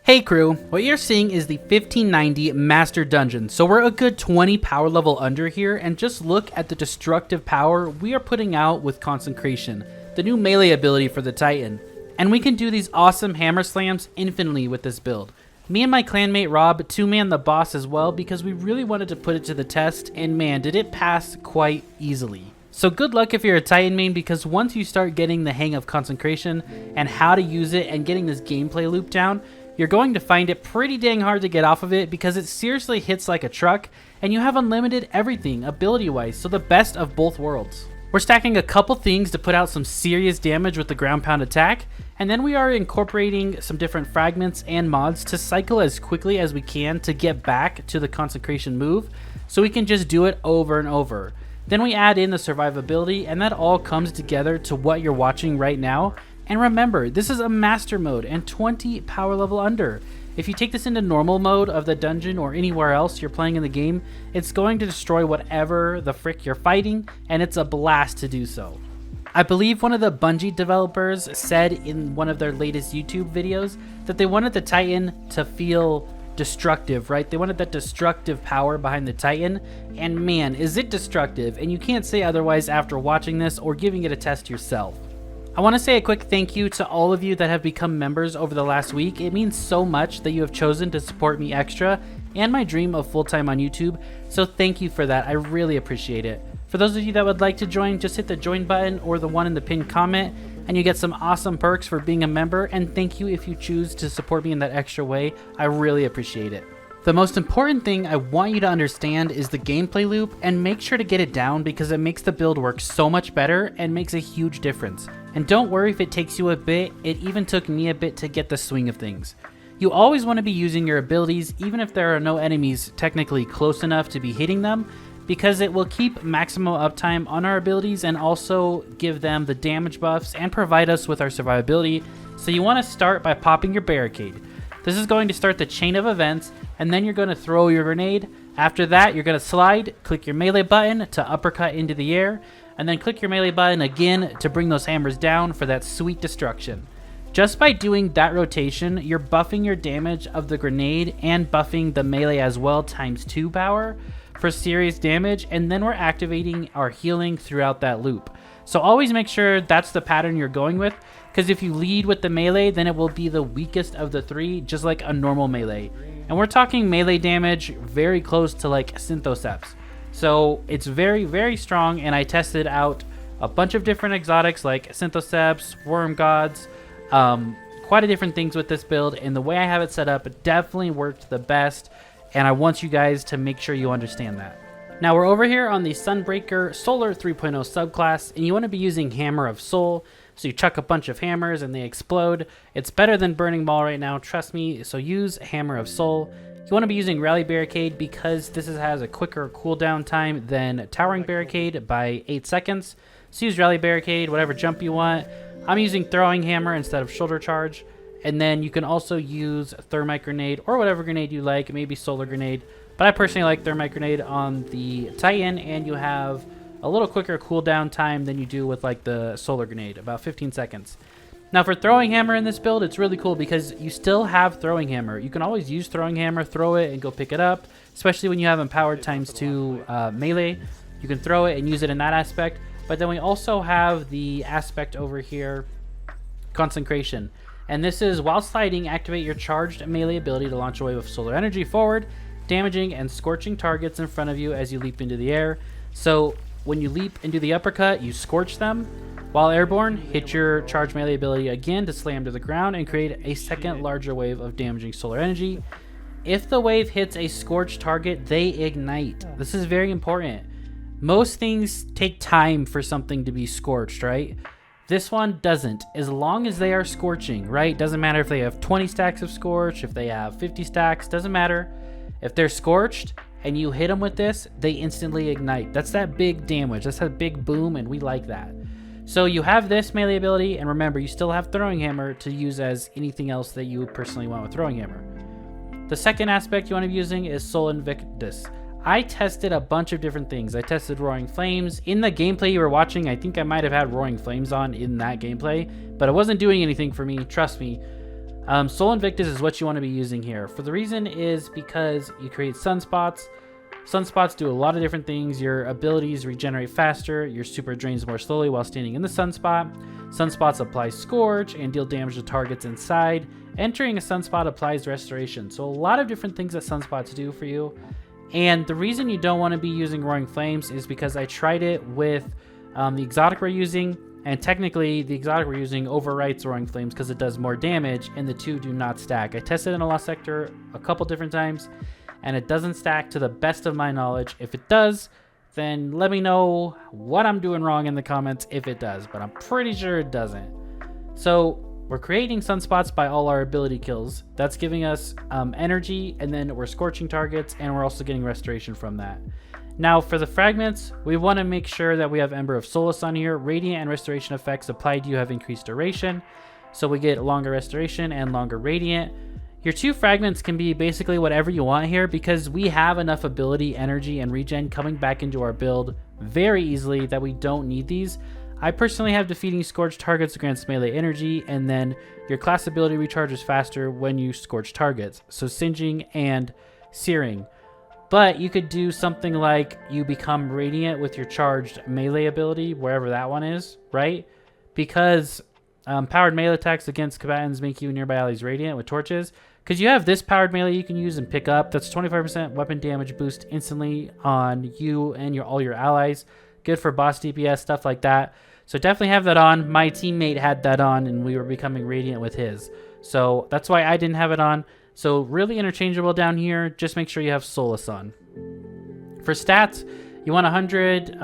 Hey crew, what you're seeing is the 1590 Master Dungeon, so we're a good 20 power level under here, and just look at the destructive power we are putting out with Consecration, the new melee ability for the Titan. And we can do these awesome hammer slams infinitely with this build. Me and my clanmate Rob two-man the boss as well because we really wanted to put it to the test, and man did it pass quite easily. So good luck if you're a Titan main, because once you start getting the hang of Consecration and how to use it and getting this gameplay loop down, you're going to find it pretty dang hard to get off of it because it seriously hits like a truck and you have unlimited everything ability wise, so the best of both worlds. We're stacking a couple things to put out some serious damage with the ground pound attack, and then we are incorporating some different fragments and mods to cycle as quickly as we can to get back to the Consecration move so we can just do it over and over. Then we add in the survivability, and that all comes together to what you're watching right now. And remember, this is a master mode and 20 power level under. If you take this into normal mode of the dungeon or anywhere else you're playing in the game, it's going to destroy whatever the frick you're fighting, and it's a blast to do so. I believe one of the Bungie developers said in one of their latest YouTube videos that they wanted the Titan to feel destructive, right? They wanted that destructive power behind the Titan, and man, is it destructive, and you can't say otherwise after watching this or giving it a test yourself. I want to say a quick thank you to all of you that have become members over the last week. It means so much that you have chosen to support me extra and my dream of full-time on YouTube, so thank you for that. I really appreciate it. For those of you that would like to join, just hit the join button or the one in the pinned comment and you get some awesome perks for being a member, and thank you if you choose to support me in that extra way. I really appreciate it. The most important thing I want you to understand is the gameplay loop, and make sure to get it down because it makes the build work so much better and makes a huge difference. And don't worry if it takes you a bit, it even took me a bit to get the swing of things. You always want to be using your abilities even if there are no enemies technically close enough to be hitting them, because it will keep maximum uptime on our abilities and also give them the damage buffs and provide us with our survivability. So you want to start by popping your barricade. This is going to start the chain of events, and then you're going to throw your grenade. After that, you're going to slide, click your melee button to uppercut into the air, and then click your melee button again to bring those hammers down for that sweet destruction. Just by doing that rotation, you're buffing your damage of the grenade and buffing the melee as well ×2 power for serious damage, and then we're activating our healing throughout that loop. So always make sure that's the pattern you're going with, because if you lead with the melee, then it will be the weakest of the three, just like a normal melee. And we're talking melee damage very close to like Synthoceps. So it's very, very strong, and I tested out a bunch of different exotics like Synthoceps, Worm Gods, quite a different things with this build, and the way I have it set up, it definitely worked the best, and I want you guys to make sure you understand that. Now we're over here on the Sunbreaker Solar 3.0 subclass, and you want to be using Hammer of Soul. So you chuck a bunch of hammers and they explode. It's better than Burning Ball right now, trust me, so use Hammer of Soul. You want to be using Rally Barricade because this has a quicker cooldown time than Towering Barricade by 8 seconds. So use Rally Barricade, whatever jump you want. I'm using Throwing Hammer instead of Shoulder Charge. And then you can also use Thermite Grenade or whatever grenade you like, maybe Solar Grenade. But I personally like Thermite Grenade on the Titan, and you have a little quicker cooldown time than you do with like the Solar Grenade, about 15 seconds. Now for Throwing Hammer in this build, it's really cool because you still have Throwing Hammer. You can always use Throwing Hammer, throw it, and go pick it up, especially when you have Empowered ×2 melee. You can throw it and use it in that aspect. But then we also have the aspect over here, Consecration. And this is while sliding, activate your charged melee ability to launch a wave of solar energy forward, damaging and scorching targets in front of you as you leap into the air. So when you leap and do the uppercut, you scorch them. While airborne, hit your charge melee ability again to slam to the ground and create a second larger wave of damaging solar energy. If the wave hits a scorched target, they ignite. This is very important. Most things take time for something to be scorched, right? This one doesn't, as long as they are scorching, right? Doesn't matter if they have 20 stacks of scorch, if they have 50 stacks, doesn't matter. If they're scorched and you hit them with this, they instantly ignite. That's that big damage. That's that big boom, and we like that. So you have this melee ability, and remember, you still have Throwing Hammer to use as anything else that you personally want with Throwing Hammer. The second aspect you want to be using is Soul Invictus. I tested a bunch of different things. I tested Roaring Flames. In the gameplay you were watching, I think I might have had Roaring Flames on in that gameplay, but it wasn't doing anything for me, trust me. Soul Invictus is what you want to be using here. For the reason is because you create sunspots. Sunspots do a lot of different things. Your abilities regenerate faster. Your super drains more slowly while standing in the sunspot. Sunspots apply Scorch and deal damage to targets inside. Entering a sunspot applies Restoration. So a lot of different things that sunspots do for you. And the reason you don't want to be using Roaring Flames is because I tried it with the exotic we're using. And technically, the exotic we're using overwrites Roaring Flames because it does more damage, and the two do not stack. I tested in a Lost Sector a couple different times, and it doesn't stack to the best of my knowledge. If it does, then let me know what I'm doing wrong in the comments if it does, but I'm pretty sure it doesn't. So we're creating sunspots by all our ability kills. That's giving us energy, and then we're scorching targets, and we're also getting restoration from that. Now for the fragments, we want to make sure that we have Ember of Solace on here. Radiant and restoration effects applied to you have increased duration, so we get longer restoration and longer radiant. Your two fragments can be basically whatever you want here because we have enough ability, energy, and regen coming back into our build very easily that we don't need these. I personally have defeating scorched targets grants melee energy, and then your class ability recharges faster when you scorch targets, so singeing and searing. But you could do something like you become radiant with your charged melee ability, wherever that one is, right? Because powered melee attacks against combatants make you nearby allies radiant with torches. Because you have this powered melee you can use and pick up. That's 25% weapon damage boost instantly on you and all your allies. Good for boss DPS, stuff like that. So definitely have that on. My teammate had that on and we were becoming radiant with his. So that's why I didn't have it on. So really interchangeable down here. Just make sure you have Solace on. For stats, you want 100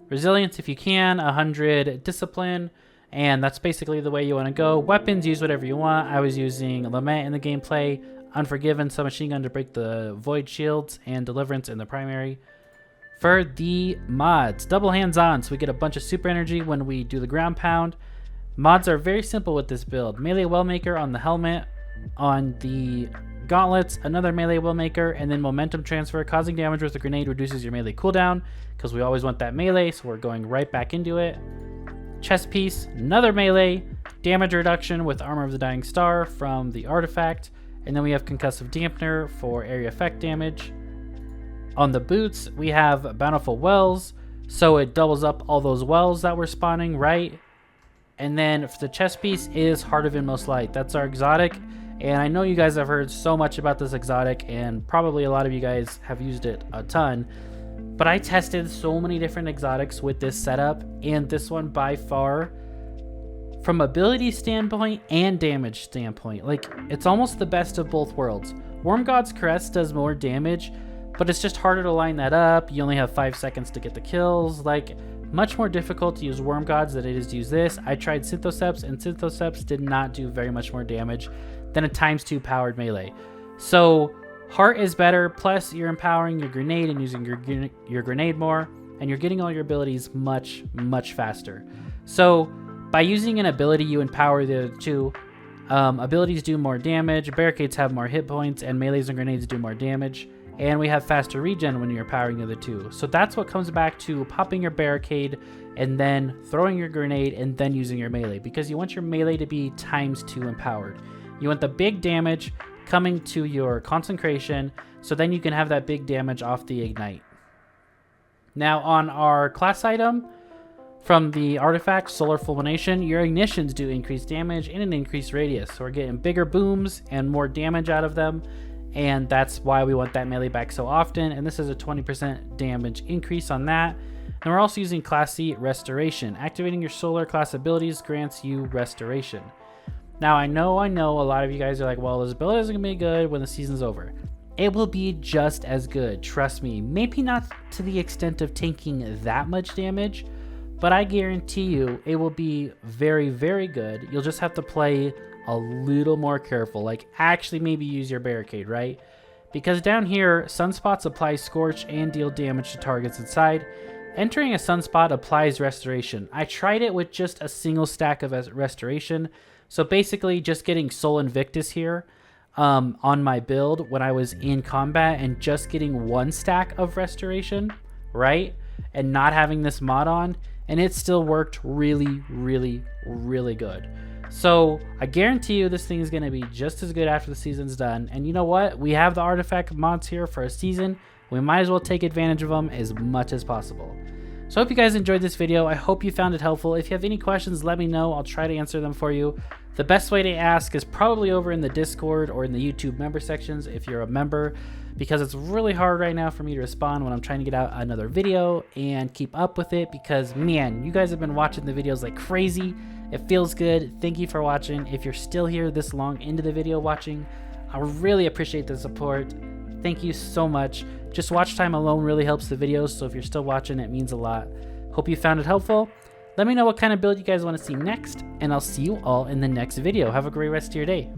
resilience if you can, 100 discipline, and that's basically the way you want to go. Weapons, use whatever you want. I was using Lament in the gameplay, Unforgiven, Submachine Gun to break the Void Shields, and Deliverance in the primary. For the mods, double hands-on, so we get a bunch of super energy when we do the ground pound. Mods are very simple with this build. Melee Wellmaker on the helmet, on the gauntlets, another melee Wellmaker, and then momentum transfer. Causing damage with a grenade reduces your melee cooldown because we always want that melee, so we're going right back into it. Chest piece, another melee, damage reduction with Armor of the Dying Star from the artifact, and then we have concussive dampener for area effect damage. On the boots, we have Bountiful Wells, so it doubles up all those wells that we're spawning, right? And then for the chest piece is Heart of Inmost Light. That's our exotic. And I know you guys have heard so much about this exotic, and probably a lot of you guys have used it a ton. But I tested so many different exotics with this setup, and this one by far, from ability standpoint and damage standpoint, like it's almost the best of both worlds. Worm God's Caress does more damage, but it's just harder to line that up. You only have 5 seconds to get the kills. Like, much more difficult to use Worm Gods than it is to use this. I tried Synthoceps, and Synthoceps did not do very much more damage than a ×2 powered melee. So Heart is better, plus you're empowering your grenade and using your grenade more, and you're getting all your abilities much, much faster. So by using an ability, you empower the other two. Abilities do more damage, barricades have more hit points, and melees and grenades do more damage. And we have faster regen when you're powering the other two. So that's what comes back to popping your barricade and then throwing your grenade and then using your melee, because you want your melee to be ×2 empowered. You want the big damage coming to your Consecration, so then you can have that big damage off the Ignite. Now on our class item, from the artifact Solar Fulmination, your ignitions do increased damage and an increased radius. So we're getting bigger booms and more damage out of them. And that's why we want that melee back so often. And this is a 20% damage increase on that. And we're also using Class C Restoration. Activating your solar class abilities grants you Restoration. Now, I know a lot of you guys are like, well, this build isn't going to be good when the season's over. It will be just as good, trust me. Maybe not to the extent of taking that much damage, but I guarantee you it will be very, very good. You'll just have to play a little more careful, like actually maybe use your barricade, right? Because down here, sunspots apply scorch and deal damage to targets inside. Entering a sunspot applies restoration. I tried it with just a single stack of restoration, so basically just getting Soul Invictus here on my build when I was in combat and just getting 1 stack of restoration, right? And not having this mod on, and it still worked really, really, really good. So I guarantee you this thing is going to be just as good after the season's done. And you know what? We have the artifact mods here for a season. We might as well take advantage of them as much as possible. So I hope you guys enjoyed this video. I hope you found it helpful. If you have any questions, let me know. I'll try to answer them for you. The best way to ask is probably over in the Discord or in the YouTube member sections if you're a member, because it's really hard right now for me to respond when I'm trying to get out another video and keep up with it, because man, you guys have been watching the videos like crazy. It feels good. Thank you for watching. If you're still here this long into the video watching, I really appreciate the support. Thank you so much. Just watch time alone really helps the videos, so if you're still watching, it means a lot. Hope you found it helpful. Let me know what kind of build you guys want to see next, and I'll see you all in the next video. Have a great rest of your day.